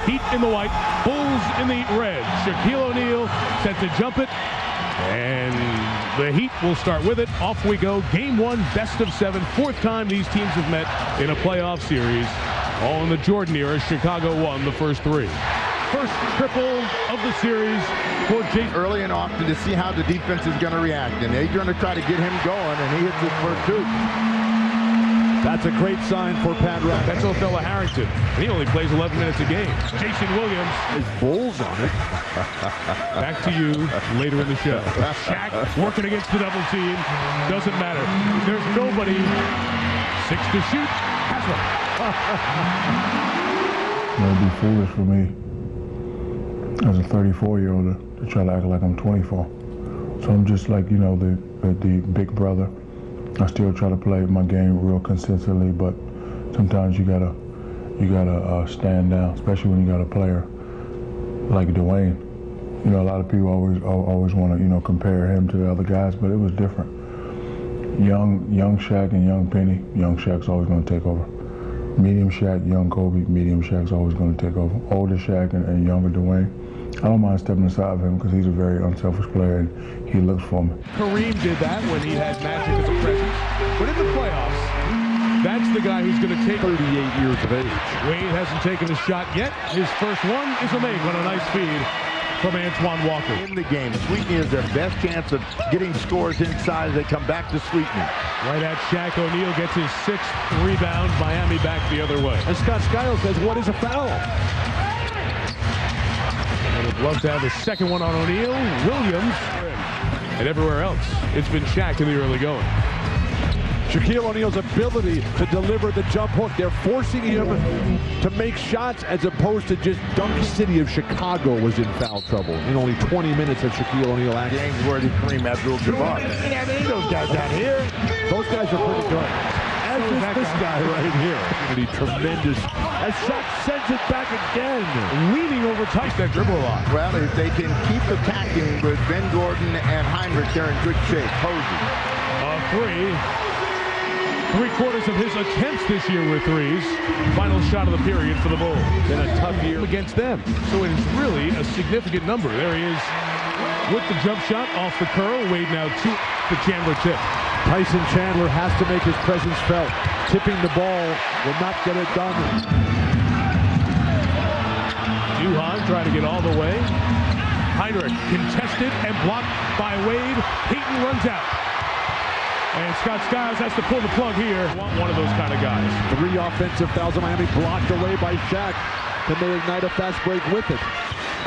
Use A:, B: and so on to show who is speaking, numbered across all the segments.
A: Heat in the white, Bulls in the red. Shaquille O'Neal set to jump it, and the Heat will start with it. Off we go. Game 1, best of 7. 4th time these teams have met in a playoff series. All in the Jordan era. Chicago won the first 3. First triple of the series for Jason.
B: Early and often to see how the defense is going to react. And they're going to try to get him going, and he hits his first 2.
C: That's a great sign for Pat Riley.
A: That's old fella Harrington. And he only plays 11 minutes a game. Jason Williams.
C: His Bulls on it.
A: Back to you later in the show. Shaq working against the double team. Doesn't matter. There's nobody. 6 to shoot. Has one.
D: It'd be foolish for me as a 34-year-old to try to act like I'm 24. So I'm just like, you know, the big brother. I still try to play my game real consistently, but sometimes you gotta stand down, especially when you got a player like Dwyane. You know, a lot of people always want to, you know, compare him to the other guys, but it was different. Young Shaq and young Penny. Young Shaq's always going to take over. Medium Shaq, young Kobe. Medium Shaq's always going to take over. Older Shaq and younger Dwyane. I don't mind stepping aside of him because he's a very unselfish player and he looks for me.
A: Kareem did that when he had Magic as a presence. But in the playoffs, that's the guy who's going to take
C: 38 years of age.
A: Wade hasn't taken a shot yet. His first one is a make on a nice feed from Antoine Walker.
B: In the game, Sweetney is their best chance of getting scores inside as they come back to Sweetney.
A: Right at Shaq O'Neal gets his 6th rebound. Miami back the other way.
C: And Scott Skiles says, what is a foul?
A: And would love to have his second one on O'Neal. Williams. And everywhere else, it's been Shaq in the early going.
C: Shaquille O'Neal's ability to deliver the jump hook. They're forcing him to make shots as opposed to just Dunk City of Chicago was in foul trouble. In only 20 minutes of Shaquille O'Neal action.
B: James Worthy, Kareem Abdul-Jabbar. Those guys down here.
C: Those guys are pretty good. As is this guy right here. Tremendous. As Shaq sends it back again.
A: Leaning over tight that dribble a lot.
B: Well, if they can keep attacking with Ben Gordon and Heinrich, they're in good shape. Posey.
A: 3/4 of his attempts this year were threes. Final shot of the period for the Bulls.
C: Been a tough year
A: against them. So it is really a significant number. There he is with the jump shot off the curl. Wade now 2 to Chandler tip.
C: Tyson Chandler has to make his presence felt. Tipping the ball will not get it done.
A: Duhan trying to get all the way. Heinrich contested and blocked by Wade. Peyton runs out. And Scott Skiles has to pull the plug here. One of those kind of guys.
C: 3 offensive fouls of Miami blocked away by Shaq. Can they ignite a fast break with it?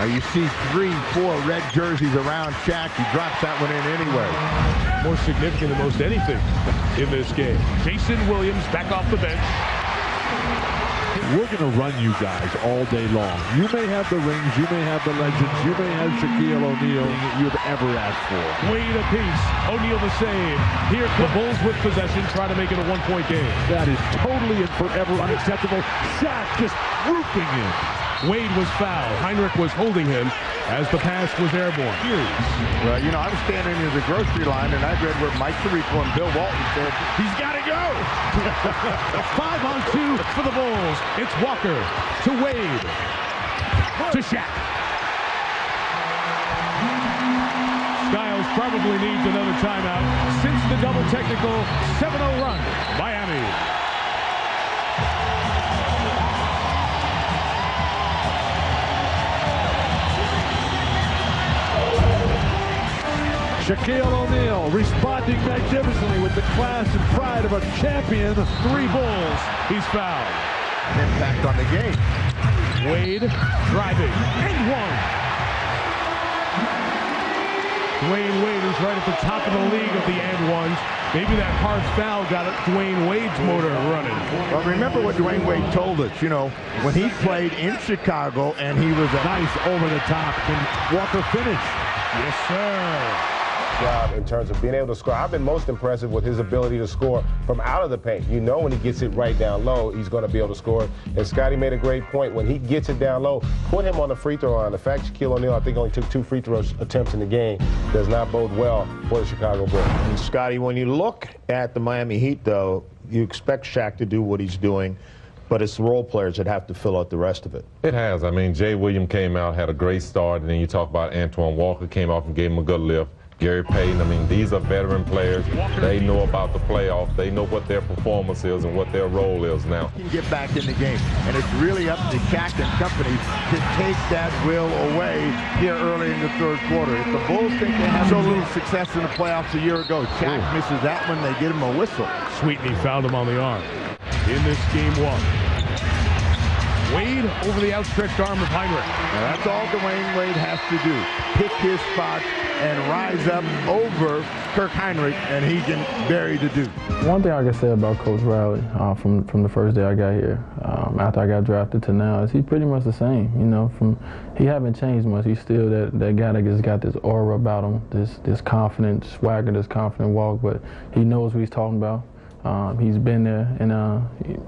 B: You see 3, 4 red jerseys around Shaq. He drops that one in anyway.
A: More significant than most anything in this game. Jason Williams back off the bench.
C: We're going to run you guys all day long. You may have the rings, you may have the legends, you may have Shaquille O'Neal you've ever asked for.
A: Wade apiece, O'Neal the save. Here the Bulls with possession, try to make it a 1-point game.
C: That is totally and forever unacceptable. Shaq just roofing him.
A: Wade was fouled. Heinrich was holding him as the pass was airborne.
B: Well, you know, I was standing near the grocery line and I read where Mike Tirico and Bill Walton said, he's got to go.
A: 5-on-2 for the Bulls. It's Walker to Wade to Shaq. Skiles probably needs another timeout since the double technical 7-0 run. Miami.
C: Shaquille O'Neal responding magnificently with the class and pride of a champion.
A: 3 Bulls. He's fouled.
B: Impact on the game.
A: Wade driving and 1. Dwyane Wade is right at the top of the league of the and ones. Maybe that hard foul got Dwyane Wade's motor running.
B: Well, remember what Dwyane Wade told us, you know, when he played in Chicago and he was a
C: nice over the top. Can Walker finish?
A: Yes, sir.
E: Job in terms of being able to score. I've been most impressed with his ability to score from out of the paint. You know when he gets it right down low, he's going to be able to score. And Scotty made a great point. When he gets it down low, put him on the free throw line. The fact Shaquille O'Neal, I think, only took 2 free throw attempts in the game does not bode well for the Chicago Bulls.
F: And Scotty, when you look at the Miami Heat, though, you expect Shaq to do what he's doing. but it's role players that have to fill out the rest of it.
G: It has. I mean, Jay Williams came out, had a great start, and then you talk about Antoine Walker came off and gave him a good lift. Gary Payton, I mean, these are veteran players. They know about the playoffs. They know what their performance is and what their role is now.
B: Can get back in the game, and it's really up to Shaq and company to take that will away here early in the third quarter. If the Bulls think they had so little success in the playoffs a year ago, Shaq misses that one, they get him a whistle.
A: Sweetney fouled him on the arm in this game one. Wade over the outstretched arm of Heinrich.
B: Now that's all Dwyane Wade has to do. Pick his spot and rise up over Kirk Heinrich, and he can bury the dude.
H: One thing I can say about Coach Riley from the first day I got here, after I got drafted to now, is he's pretty much the same. You know, he haven't changed much. He's still that guy that just got this aura about him, this confident swagger, this confident walk, but he knows what he's talking about. He's been there, and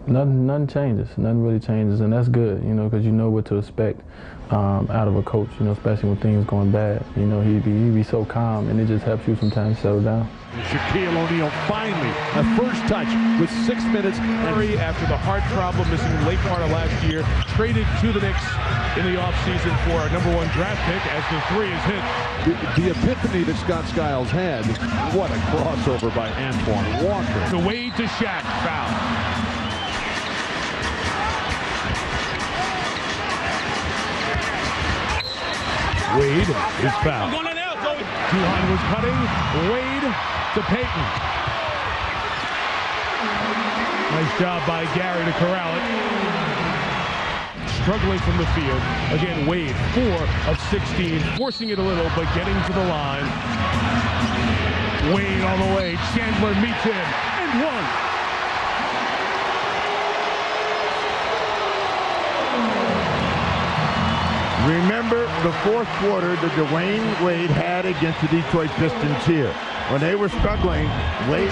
H: nothing changes. Nothing really changes, and that's good, you know, because you know what to expect out of a coach, you know, especially when things going bad. You know, he'd be so calm, and it just helps you sometimes settle down.
C: Shaquille O'Neal finally a first touch with 6 minutes.
A: Murray, after the heart problem, missing the late part of last year, traded to the Knicks in the offseason for a #1 draft pick as the three is hit.
C: The epiphany that Scott Skiles had, what a crossover by Antoine Walker.
A: To Wade to Shaq, foul. Wade is fouled. Dwyane was cutting. Wade to Payton. Nice job by Gary to corral it. Struggling from the field. Again, Wade, 4 of 16, forcing it a little, but getting to the line. Wade all the way. Chandler meets him and one.
B: Remember the fourth quarter that Dwyane Wade had against the Detroit Pistons here. When they were struggling, Wade,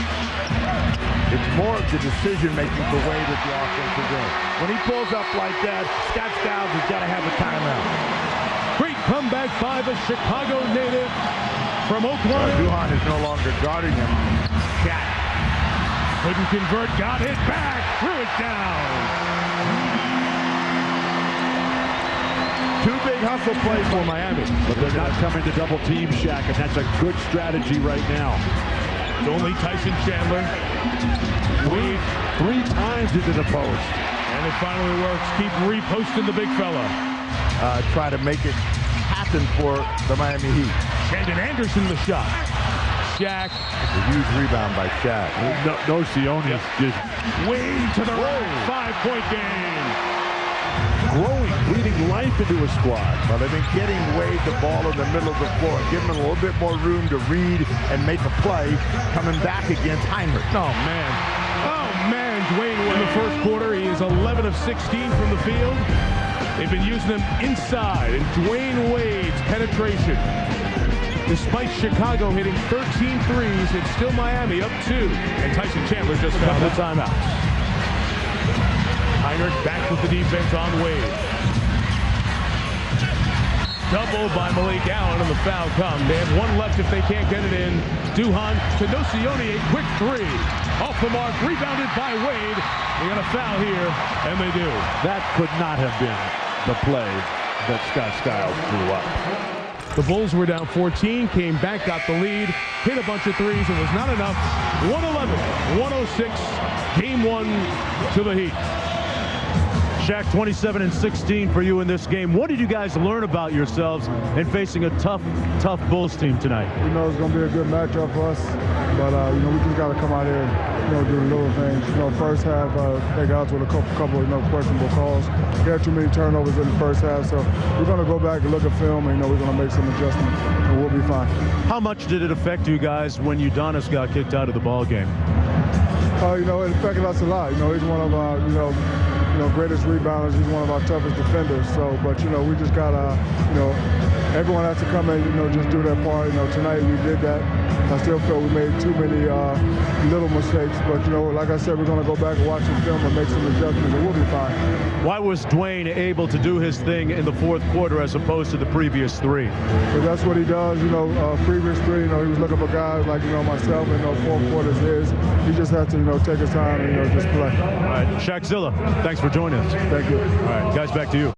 B: it's more of the decision-making for Wade at the offensive end. When he pulls up like that, Scott Skiles has got to have a timeout.
A: Great comeback by the Chicago native from Oakland.
B: Dwyane is no longer guarding him.
A: Shaq couldn't convert, got hit back, threw it down.
B: Two big hustle plays
C: for Miami, but they're not coming to double team Shaq, and that's a good strategy right now.
A: It's only Tyson Chandler. Wade
C: 3 times into the post.
A: And it finally works. Keep reposting the big fella.
B: Try to make it happen for the Miami Heat.
A: Brandon Anderson the shot. Shaq.
B: A huge rebound by Shaq.
C: No Sionis just
A: Wade to the right. 5-point game.
C: Growing, breathing life into a squad.
B: Well, they've been getting Wade the ball in the middle of the floor, giving him a little bit more room to read and make a play, coming back against Heinrich.
A: Oh, man, Dwyane Wade. In the first quarter, he is 11 of 16 from the field. They've been using him inside, and Dwyane Wade's penetration. Despite Chicago hitting 13 threes, it's still Miami up 2. And Tyson Chandler just found the timeout. Heinrich back with the defense on Wade. Double by Malik Allen, and the foul comes. They have 1 left if they can't get it in. Dwyane to Nocioni, a quick 3. Off the mark, rebounded by Wade. They got a foul here, and they do.
C: That could not have been the play that Scott Skiles threw up.
A: The Bulls were down 14, came back, got the lead, hit a bunch of threes, and was not enough. 111-106, game 1 to the Heat.
I: Shaq, 27 and 16 for you in this game. What did you guys learn about yourselves in facing a tough Bulls team tonight?
J: We know it's going to be a good matchup for us, but you know, we just got to come out here and do the little things. You know, first half they got us with a couple of questionable calls. We had too many turnovers in the first half, so we're going to go back and look at film, and we're going to make some adjustments, and we'll be fine.
I: How much did it affect you guys when Udonis got kicked out of the ball game?
J: You know, it affected us a lot. You know, he's one of our, greatest rebounders. He's one of our toughest defenders. So, but we just gotta, everyone has to come in, just do their part. Tonight we did that. I still feel we made too many little mistakes, but like I said, we're going to go back and watch the film and make some adjustments, and we'll be fine.
I: Why was Dwyane able to do his thing in the fourth quarter as opposed to the previous three?
J: But that's what he does. Previous three, he was looking for guys like myself, and fourth quarter's his. He just has to take his time and just play.
I: All right, Shaquille, thanks for joining us.
J: Thank you.
I: All right, guys, back to you.